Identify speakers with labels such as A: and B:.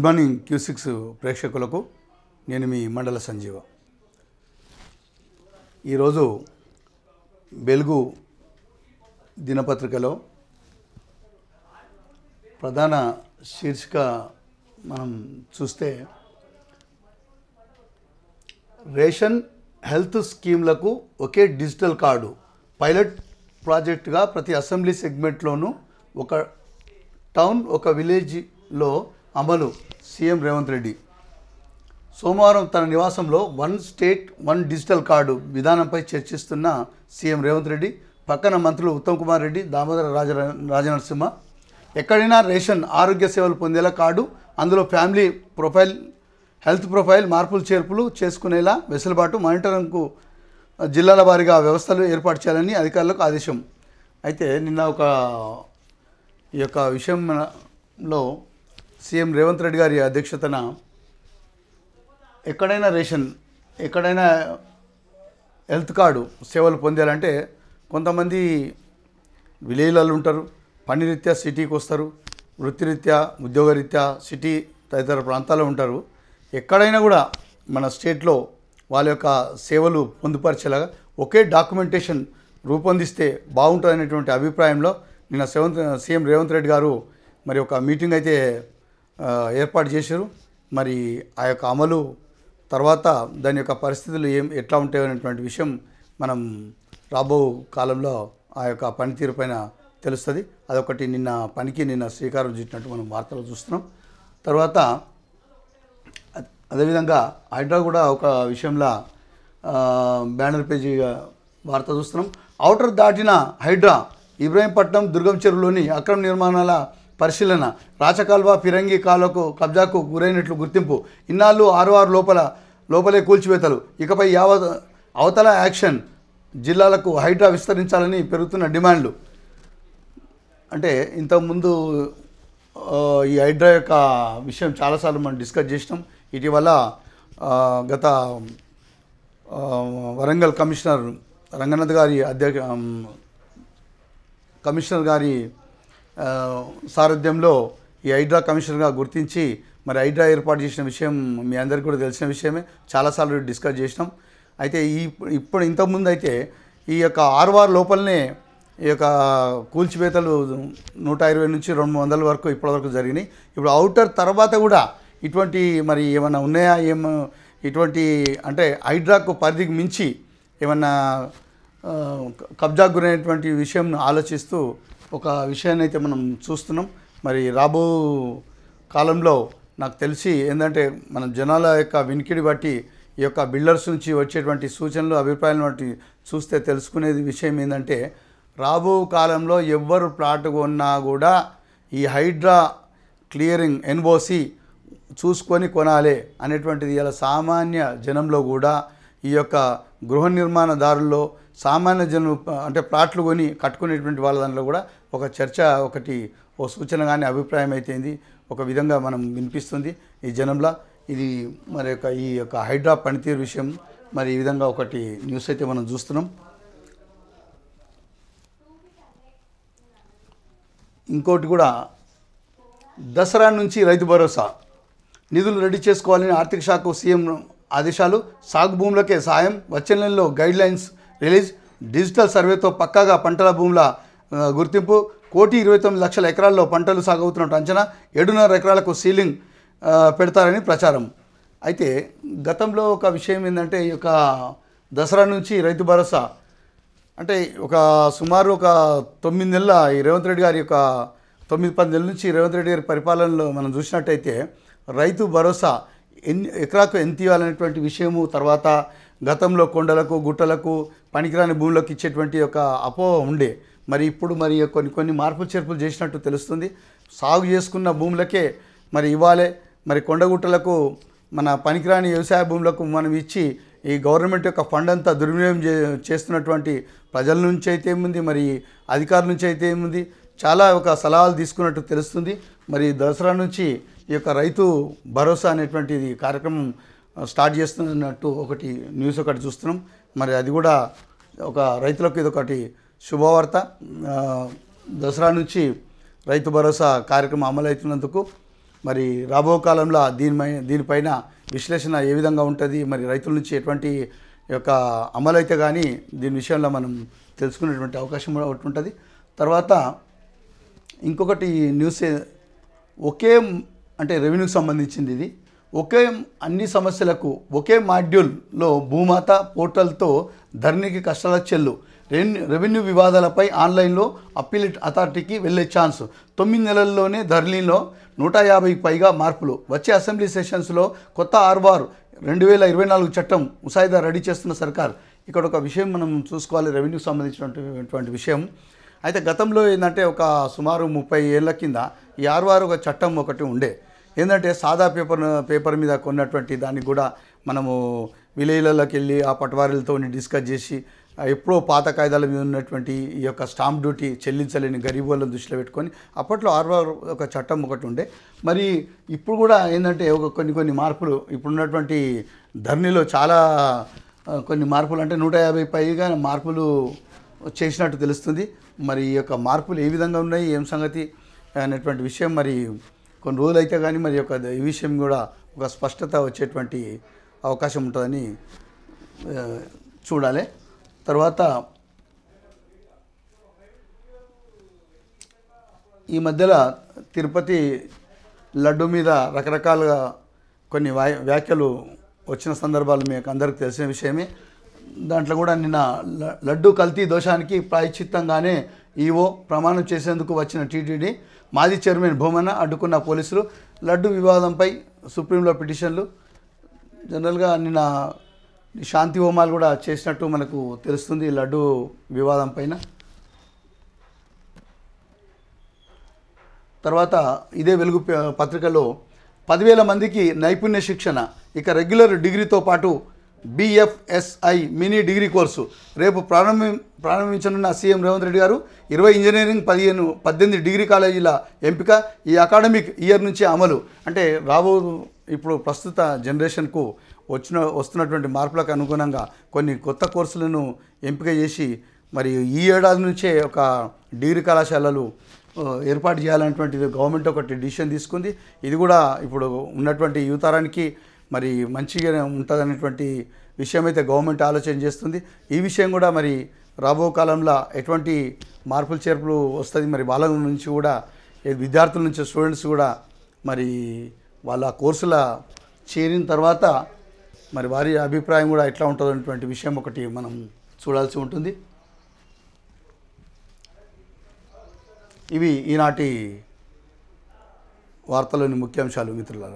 A: Good morning Q6 ప్రేక్షకులకు నేను మీ మండల సంజీవ. ఈరోజు వెలుగు దినపత్రికలో ప్రధాన శీర్షిక మనం చూస్తే రేషన్ హెల్త్ స్కీమ్లకు ఒకే డిజిటల్ కార్డు పైలట్ ప్రాజెక్టుగా ప్రతి అసెంబ్లీ సెగ్మెంట్లోనూ ఒక టౌన్ ఒక విలేజ్లో అమలు. సీఎం రేవంత్ రెడ్డి సోమవారం తన నివాసంలో one state one digital card విధానంపై చర్చిస్తున్న సీఎం రేవంత్ రెడ్డి పక్కన మంత్రులు ఉత్తమ్ కుమార్ రెడ్డి, దామోదర రాజనరసింహ ఎక్కడైనా రేషన్ ఆరోగ్య సేవలు పొందేలా కార్డు, అందులో ఫ్యామిలీ ప్రొఫైల్, హెల్త్ ప్రొఫైల్ మార్పులు చేర్పులు చేసుకునేలా వెసులుబాటు, మానిటరింగ్కు జిల్లాల వారీగా వ్యవస్థలు ఏర్పాటు చేయాలని అధికారులకు ఆదేశం. అయితే నిన్న ఈ యొక్క విషయంలో సీఎం రేవంత్ రెడ్డి గారి అధ్యక్షతన ఎక్కడైనా రేషన్, ఎక్కడైనా హెల్త్ కార్డు సేవలు పొందాలంటే కొంతమంది విలేజ్లలో ఉంటారు, పని రీత్యా సిటీకి వస్తారు, వృత్తిరీత్యా ఉద్యోగరీత్యా సిటీ తదితర ప్రాంతాల్లో ఉంటారు. ఎక్కడైనా కూడా మన స్టేట్లో వాళ్ళ యొక్క సేవలు పొందుపరిచేలాగా ఒకే డాక్యుమెంటేషన్ రూపొందిస్తే బాగుంటుందనేటువంటి అభిప్రాయంలో నిన్న సీఎం రేవంత్ రెడ్డి గారు మరి ఒక మీటింగ్ అయితే ఏర్పాటు చేశారు. మరి ఆ యొక్క అమలు తర్వాత దాని యొక్క పరిస్థితులు ఎట్లా ఉంటాయనేటువంటి విషయం మనం రాబో కాలంలో ఆ యొక్క పనితీరు పైన తెలుస్తుంది. అదొకటి నిన్న శ్రీకారం చుట్టినట్టు మనం వార్తలు చూస్తున్నాం. తర్వాత అదేవిధంగా హైడ్రా కూడా ఒక విషయంలో బ్యానర్ పేజీ వార్త చూస్తున్నాం. ఔటర్ దాటిన హైడ్రా ఇబ్రాహీంపట్నం దుర్గం చెరువులోని అక్రమ నిర్మాణాల పరిశీలన, రాచకాల్వ ఫిరంగి కాలువకు కబ్జాకు గురైనట్లు గుర్తింపు, ఇన్నాళ్ళు 6 లోపలే కూల్చివేతలు, ఇకపై అవతల యాక్షన్, జిల్లాలకు హైడ్రా విస్తరించాలని పెరుగుతున్న డిమాండ్లు. అంటే ఇంతకుముందు ఈ హైడ్రా యొక్క విషయం చాలాసార్లు మనం డిస్కస్ చేసినాం. ఇటీవల గత వరంగల్ కమిషనర్ రంగనాథ్ గారి కమిషనర్ గారి సారథ్యంలో ఈ హైడ్రా కమిషనర్గా గుర్తించి మరి హైడ్రా ఏర్పాటు చేసిన విషయం మీ అందరికీ కూడా తెలిసిన విషయమే, చాలాసార్లు డిస్కస్ చేసినాం. అయితే ఇంతకుముందు అయితే ఈ యొక్క 6 లోపలనే ఈ యొక్క కూల్చివేతలు 120 నుంచి 200 వరకు ఇప్పటివరకు జరిగినాయి. ఇప్పుడు ఔటర్ తర్వాత కూడా ఇటువంటి మరి ఏమైనా ఉన్నాయా, ఇటువంటి అంటే హైడ్రాకు పరిధికి మించి ఏమన్నా కబ్జాకు గురైనటువంటి విషయం ఆలోచిస్తూ ఒక విషయాన్ని అయితే మనం చూస్తున్నాం. మరి రాబో కాలంలో నాకు తెలిసి ఏంటంటే మన జనాల యొక్క వినికిడి బట్టి ఈ యొక్క బిల్డర్స్ నుంచి వచ్చేటువంటి సూచనలు, అభిప్రాయాలను బట్టి చూస్తే తెలుసుకునేది విషయం ఏంటంటే రాబో కాలంలో ఎవ్వరు ప్లాట్ కొన్నా కూడా ఈ హైడ్రా క్లియరింగ్ ఎన్ఓసి చూసుకొని కొనాలి అనేటువంటిది ఇలా సామాన్య జనంలో కూడా ఈ యొక్క గృహ నిర్మాణదారుల్లో సామాన్య జనం అంటే ప్లాట్లు కొని కట్టుకునేటువంటి వాళ్ళ దాంట్లో కూడా ఒక చర్చ, ఓ సూచన కానీ అభిప్రాయం అయితేంది ఒక విధంగా మనం వినిపిస్తుంది ఈ జనంలో. ఇది మరి ఈ యొక్క హైడ్రా పనితీరు విషయం మరి ఈ విధంగా ఒకటి న్యూస్ అయితే మనం చూస్తున్నాం. ఇంకోటి కూడా దసరా నుంచి రైతు భరోసా నిధులు రెడీ చేసుకోవాలని ఆర్థిక శాఖకు సీఎం ఆదేశాలు, సాగు భూములకే సాయం, వచ్చే నెలలో గైడ్లైన్స్ రిలీజ్, డిజిటల్ సర్వేతో పక్కాగా పంటల భూముల గుర్తింపు, 1,29,00,000 ఎకరాల్లో పంటలు సాగవుతున్నట్టు అంచనా, 7.5 ఎకరాలకు సీలింగ్ పెడతారని ప్రచారం. అయితే గతంలో ఒక విషయం ఏంటంటే ఈ యొక్క దసరా నుంచి రైతు భరోసా అంటే సుమారు 9 నెలల ఈ రేవంత్ రెడ్డి గారి యొక్క 9-10 నెలల నుంచి రేవంత్ రెడ్డి గారి పరిపాలనలో మనం చూసినట్టయితే రైతు భరోసా ఎకరాకు ఎంత ఇవ్వాలనేటువంటి విషయము, తర్వాత గతంలో కొండలకు గుట్టలకు పనికిరాని భూములకు ఇచ్చేటువంటి ఒక అపోహ ఉండే. మరి ఇప్పుడు మరి కొన్ని మార్పులు చేర్పులు చేసినట్టు తెలుస్తుంది. సాగు చేసుకున్న భూములకే మరి ఇవ్వాలి, మరి కొండగుట్టలకు మన పనికిరాని వ్యవసాయ భూములకు మనం ఇచ్చి ఈ గవర్నమెంట్ యొక్క ఫండ్ అంతా దుర్వినియోగం చేస్తున్నటువంటి ప్రజల నుంచి అయితే ఏముంది, మరి అధికారుల నుంచి అయితే ఏముంది, చాలా సలహాలు తీసుకున్నట్టు తెలుస్తుంది. మరి దసరా నుంచి ఈ యొక్క రైతు భరోసా అనేటువంటిది కార్యక్రమం స్టార్ట్ చేస్తున్నట్టు న్యూస్ చూస్తున్నాం. మరి అది కూడా రైతులకు ఇదొకటి శుభవార్త. దసరా నుంచి రైతు భరోసా కార్యక్రమం అమలవుతున్నందుకు మరి రాబో కాలంలో దీనిపైన విశ్లేషణ ఏ విధంగా ఉంటుంది, మరి రైతుల నుంచి ఎటువంటి యొక్క అమలు అయితే కానీ దీని విషయంలో మనం తెలుసుకునేటువంటి అవకాశం కూడా ఒకటి ఉంటుంది. తర్వాత ఇంకొకటి న్యూస్ ఒకే అంటే రెవెన్యూకి సంబంధించింది ఇది. ఒకే అన్ని సమస్యలకు ఒకే మాడ్యూల్లో భూమాత పోర్టల్తో ధరణికి కష్టాల చెల్లు. రెవెన్యూ వివాదాలపై ఆన్లైన్లో అప్పీల్ అథారిటీకి వెళ్ళే ఛాన్స్. 9 నెలల్లోనే ధరణిలో 150కి పైగా మార్పులు. వచ్చే అసెంబ్లీ సెషన్స్లో కొత్త ఆర్వార్ 2024 చట్టం ముసాయిదా రెడీ చేస్తున్న సర్కార్. ఇక్కడ ఒక విషయం మనం చూసుకోవాలి, రెవెన్యూకి సంబంధించినటువంటి విషయం. అయితే గతంలో ఏంటంటే ఒక సుమారు 30 ఏళ్ల కింద ఈ ఆర్వార్ ఒక చట్టం ఒకటి ఉండే. ఏంటంటే సాదా పేపర్ మీద కొన్నటువంటి దానికి కూడా మనము విలేజ్లలోకి వెళ్ళి ఆ పటవారీలతో డిస్కస్ చేసి ఎప్పుడో పాత కాయిదాల మీద ఉన్నటువంటి ఈ యొక్క స్టాంప్ డ్యూటీ చెల్లించలేని గరీబులను దృష్టిలో పెట్టుకొని అప్పట్లో ఆర్వార్ ఒక చట్టం ఒకటి ఉండే. మరి ఇప్పుడు కూడా ఏంటంటే ఒక కొన్ని మార్పులు ఇప్పుడున్నటువంటి ధరణిలో చాలా కొన్ని మార్పులు అంటే 150 పైగా మార్పులు చేసినట్టు తెలుస్తుంది. మరి ఈ యొక్క మార్పులు ఏ విధంగా ఉన్నాయి, ఏం సంగతి అనేటువంటి విషయం మరి కొన్ని రోజులు అయితే కానీ మరి యొక్క ఈ విషయం కూడా ఒక స్పష్టత వచ్చేటువంటి అవకాశం ఉంటుందని చూడాలి. తర్వాత ఈ మధ్యలో తిరుపతి లడ్డు మీద రకరకాలుగా కొన్ని వ్యాఖ్యలు వచ్చిన సందర్భాలు మీకు అందరికీ తెలిసిన విషయమే. దాంట్లో కూడా నిన్న లడ్డు కల్తీ దోషానికి ప్రాయశ్చిత్తంగానే ఈవో ప్రమాణం చేసేందుకు వచ్చిన టీటీడీ మాజీ చైర్మన్ భూమన్న అడ్డుకున్న పోలీసులు. లడ్డు వివాదంపై సుప్రీంలో పిటిషన్లు. జనరల్గా నిన్న శాంతి హోమాలు కూడా చేసినట్టు మనకు తెలుస్తుంది లడ్డు వివాదం పైన. తర్వాత ఇదే వెలుగు పత్రికలో 10,000 మందికి నైపుణ్య శిక్షణ. ఇక రెగ్యులర్ డిగ్రీతో పాటు BFSI మినీ డిగ్రీ కోర్సు రేపు ప్రారంభించనున్న సీఎం రేవంత్ రెడ్డి గారు. 20 ఇంజనీరింగ్ 18 డిగ్రీ కాలేజీల ఎంపిక ఈ అకాడమిక్ ఇయర్ నుంచి అమలు. అంటే ఇప్పుడు ప్రస్తుత జనరేషన్కు వస్తున్నటువంటి మార్పులకు అనుగుణంగా కొన్ని కొత్త కోర్సులను ఎంపిక చేసి మరి ఈ ఏడాది నుంచే ఒక డిగ్రీ కళాశాలలు ఏర్పాటు చేయాలనేటువంటిది గవర్నమెంట్ ఒకటి డిసిషన్ తీసుకుంది. ఇది కూడా ఇప్పుడు ఉన్నటువంటి యువతరానికి మరి మంచిగా ఉంటుందనేటువంటి విషయం అయితే గవర్నమెంట్ ఆలోచన చేస్తుంది. ఈ విషయం కూడా మరి రాబో కాలంలో ఎటువంటి మార్పులు చేర్పులు వస్తుంది, మరి వాళ్ళ నుంచి కూడా విద్యార్థుల నుంచి స్టూడెంట్స్ కూడా మరి వాళ్ళ కోర్సుల చేరిన తర్వాత మరి వారి అభిప్రాయం కూడా ఎట్లా ఉంటుంది అనేటువంటి విషయం ఒకటి మనం చూడాల్సి ఉంటుంది. ఇవి ఈనాటి వార్తలోని ముఖ్యాంశాలు మిత్రులారా.